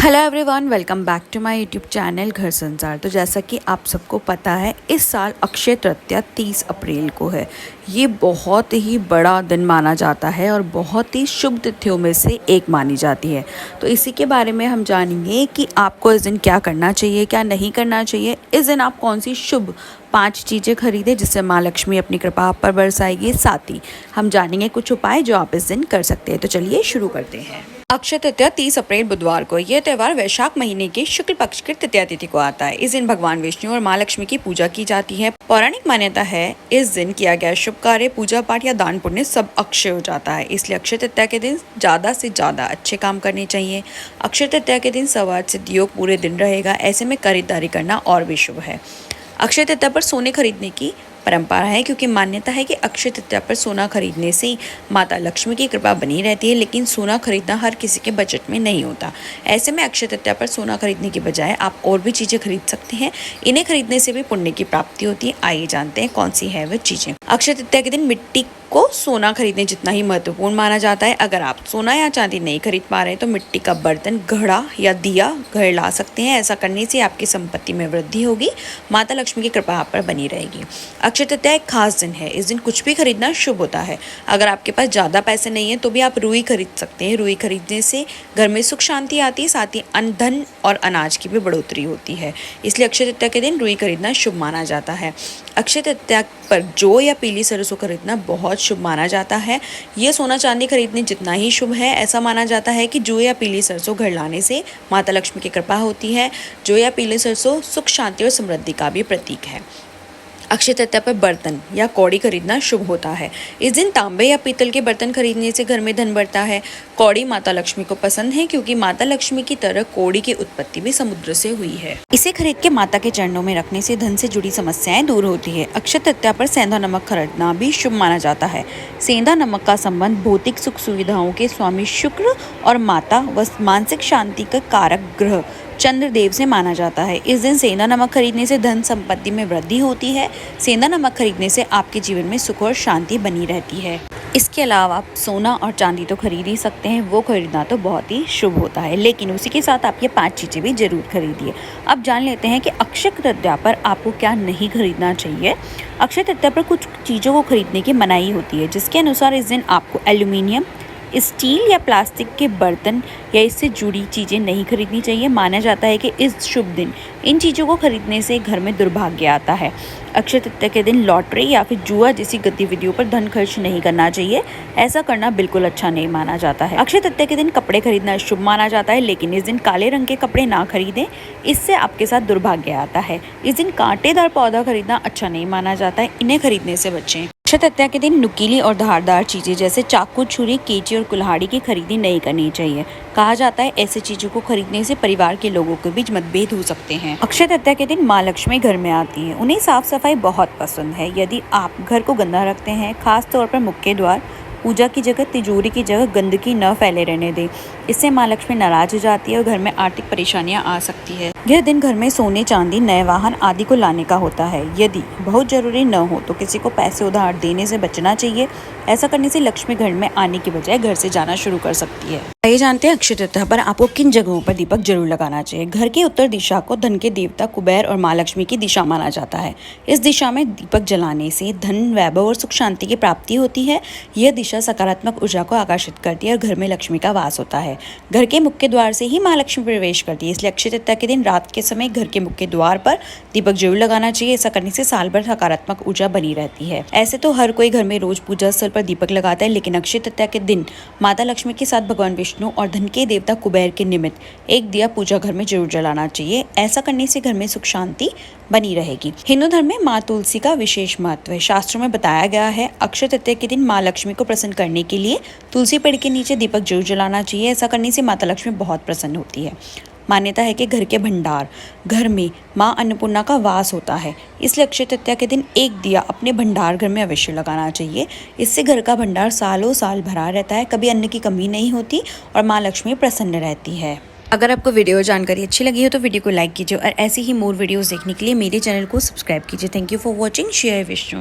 Hello everyone, welcome back to my YouTube channel Ghar Sansar. तो जैसा कि आप सबको पता है, इस साल अक्षय तृतीया 30 अप्रैल को है। ये बहुत ही बड़ा दिन माना जाता है और बहुत ही शुभ तिथियों में से एक मानी जाती है। तो इसी के बारे में हम जानेंगे कि आपको इस दिन क्या करना चाहिए, क्या नहीं करना चाहिए। इस दिन आप कौन सी शुभ 5 चीज़ें खरीदें जिससे माँ लक्ष्मी अपनी कृपा आप पर बरसाएगी। साथ ही हम जानेंगे कुछ उपाय जो आप इस दिन कर सकते हैं। तो चलिए शुरू करते हैं। अक्षय तृतीया 30 अप्रैल बुधवार को। यह त्यौहार वैशाख महीने के शुक्ल पक्ष की तृतीया तिथि को आता है। इस दिन भगवान विष्णु और माँ लक्ष्मी की पूजा की जाती है। पौराणिक मान्यता है इस दिन किया गया शुभ कार्य, पूजा पाठ या दान पुण्य सब अक्षय हो जाता है। इसलिए अक्षय तृतीया के दिन ज्यादा से ज्यादा अच्छे काम करने चाहिए। अक्षय तृतीया के दिन सवार सिद्धि योग पूरे दिन रहेगा। ऐसे में खरीदारी करना और भी शुभ है। अक्षय तृतीया पर सोने खरीदने की परंपरा है, क्योंकि मान्यता है कि अक्षय तृतीया पर सोना खरीदने से माता लक्ष्मी की कृपा बनी रहती है। लेकिन सोना खरीदना हर किसी के बजट में नहीं होता। ऐसे में अक्षय तृतीया पर सोना खरीदने की बजाय आप और भी चीज़ें खरीद सकते हैं। इन्हें खरीदने से भी पुण्य की प्राप्ति होती है। आइए जानते हैं कौन सी है वह चीज़ें। अक्षय तृतीया के दिन मिट्टी को सोना खरीदने जितना ही महत्वपूर्ण माना जाता है। अगर आप सोना या चांदी नहीं खरीद पा रहे हैं तो मिट्टी का बर्तन, घड़ा या दिया घर ला सकते हैं। ऐसा करने से आपकी संपत्ति में वृद्धि होगी, माता लक्ष्मी की कृपा आप पर बनी रहेगी। अक्षय तृतीया एक खास दिन है। इस दिन कुछ भी खरीदना शुभ होता है। अगर आपके पास ज़्यादा पैसे नहीं है तो भी आप रुई खरीद सकते हैं। रुई खरीदने से घर में सुख शांति आती है, साथ ही अन्न, धन और अनाज की भी बढ़ोतरी होती है। इसलिए अक्षय तृतीया के दिन रुई खरीदना शुभ माना जाता है। अक्षय तृतीया पर जौ या पीली सरसों खरीदना बहुत शुभ माना जाता है। ये सोना चांदी खरीदने जितना ही शुभ है। ऐसा माना जाता है कि जौ या पीली सरसों घर लाने से माता लक्ष्मी की कृपा होती है। जौ या पीली सरसों सुख, शांति और समृद्धि का भी प्रतीक है। अक्षय तृतीया पर बर्तन या कौड़ी खरीदना शुभ होता है। इस दिन तांबे या पीतल के बर्तन खरीदने से घर में धन बढ़ता है। कौड़ी माता लक्ष्मी को पसंद है, क्योंकि माता लक्ष्मी की तरह कौड़ी की उत्पत्ति भी समुद्र से हुई है। इसे खरीद के माता के चरणों में रखने से धन से जुड़ी समस्याएं दूर होती है। अक्षय तृतीया पर सेंधा नमक खरीदना भी शुभ माना जाता है। सेंधा नमक का संबंध भौतिक सुख सुविधाओं के स्वामी शुक्र और माता व मानसिक शांति का कारक ग्रह चंद्रदेव से माना जाता है। इस दिन सेंधा नमक खरीदने से धन संपत्ति में वृद्धि होती है। सेंधा नमक खरीदने से आपके जीवन में सुख और शांति बनी रहती है। इसके अलावा आप सोना और चांदी तो खरीद ही सकते हैं, वो खरीदना तो बहुत ही शुभ होता है। लेकिन उसी के साथ आप ये 5 चीज़ें भी जरूर खरीदिए। अब जान लेते हैं कि अक्षय तृतीया पर आपको क्या नहीं खरीदना चाहिए। अक्षय तृतीया पर कुछ चीज़ों को खरीदने की मनाही होती है, जिसके अनुसार इस दिन आपको एल्यूमिनियम, स्टील या प्लास्टिक के बर्तन या इससे जुड़ी चीज़ें नहीं खरीदनी चाहिए। माना जाता है कि इस शुभ दिन इन चीज़ों को खरीदने से घर में दुर्भाग्य आता है। अक्षय तृतीया के दिन लॉटरी या फिर जुआ जैसी गतिविधियों पर धन खर्च नहीं करना चाहिए। ऐसा करना बिल्कुल अच्छा नहीं माना जाता है। अक्षय तृतीया के दिन कपड़े खरीदना शुभ माना जाता है, लेकिन इस दिन काले रंग के कपड़े ना खरीदें, इससे आपके साथ दुर्भाग्य आता है। इस दिन कांटेदार पौधा खरीदना अच्छा नहीं माना जाता है, इन्हें खरीदने से बचें। अक्षय तृतीया के दिन नुकीली और धारदार चीजें जैसे चाकू, छुरी, कैंची और कुल्हाड़ी की खरीदी नहीं करनी चाहिए। कहा जाता है ऐसी चीजों को खरीदने से परिवार के लोगों के बीच मतभेद हो सकते हैं। अक्षय तृतीया के दिन माँ लक्ष्मी घर में आती है। उन्हें साफ सफाई बहुत पसंद है। यदि आप घर को गंदा रखते हैं, खास तौर पर मुख्य द्वार, पूजा की जगह, तिजोरी की जगह गंदगी न फैले रहने दें। इससे माँ लक्ष्मी नाराज हो जाती है और घर में आर्थिक परेशानियां आ सकती है। यह दिन घर में सोने, चांदी, नए वाहन आदि को लाने का होता है। यदि बहुत जरूरी न हो तो किसी को पैसे उधार देने से बचना चाहिए। ऐसा करने से लक्ष्मी घर में आने की बजाय घर से जाना शुरू कर सकती है। आइए जानते हैं अक्षय तृतीया पर आपको किन जगहों पर दीपक जरूर लगाना चाहिए। घर के उत्तर दिशा को धन के देवता कुबेर और माँ लक्ष्मी की दिशा माना जाता है। इस दिशा में दीपक जलाने से धन, वैभव और सुख शांति की प्राप्ति होती है। यह दिशा सकारात्मक ऊर्जा को आकर्षित करती है और घर में लक्ष्मी का वास होता है। घर के मुख्य द्वार से ही माँ लक्ष्मी प्रवेश करती है। इसलिए अक्षय तृतीया के दिन रात के समय घर के मुख्य द्वार पर दीपक जरूर लगाना चाहिए। ऐसा करने से साल भर सकारात्मक ऊर्जा बनी रहती है। ऐसे तो हर कोई घर में रोज पूजा स्थल पर दीपक लगाता है, लेकिन अक्षय तृतीया के दिन माता लक्ष्मी के साथ भगवान विष्णु और धन के देवता कुबेर के निमित्त एक दिया पूजा घर में जरूर जलाना चाहिए। ऐसा करने से घर में सुख शांति बनी रहेगी। हिंदू धर्म में माँ तुलसी का विशेष महत्व है। शास्त्रों में बताया गया है अक्षय तृतीया के दिन माँ लक्ष्मी को प्रसन्न करने के लिए तुलसी पेड़ के नीचे दीपक जरूर जलाना चाहिए। ऐसा करने से माता लक्ष्मी बहुत प्रसन्न होती है। मान्यता है कि घर के भंडार, घर में माँ अन्नपूर्णा का वास होता है। इसलिए अक्षय तृतीया के दिन एक दिया अपने भंडार घर में अवश्य लगाना चाहिए। इससे घर का भंडार सालों साल भरा रहता है, कभी अन्न की कमी नहीं होती और माँ लक्ष्मी प्रसन्न रहती है। अगर आपको वीडियो जानकारी अच्छी लगी हो तो वीडियो को लाइक कीजिए और ऐसी ही मोर वीडियोस देखने के लिए मेरे चैनल को सब्सक्राइब कीजिए। Thank you for watching. Share Vishnu.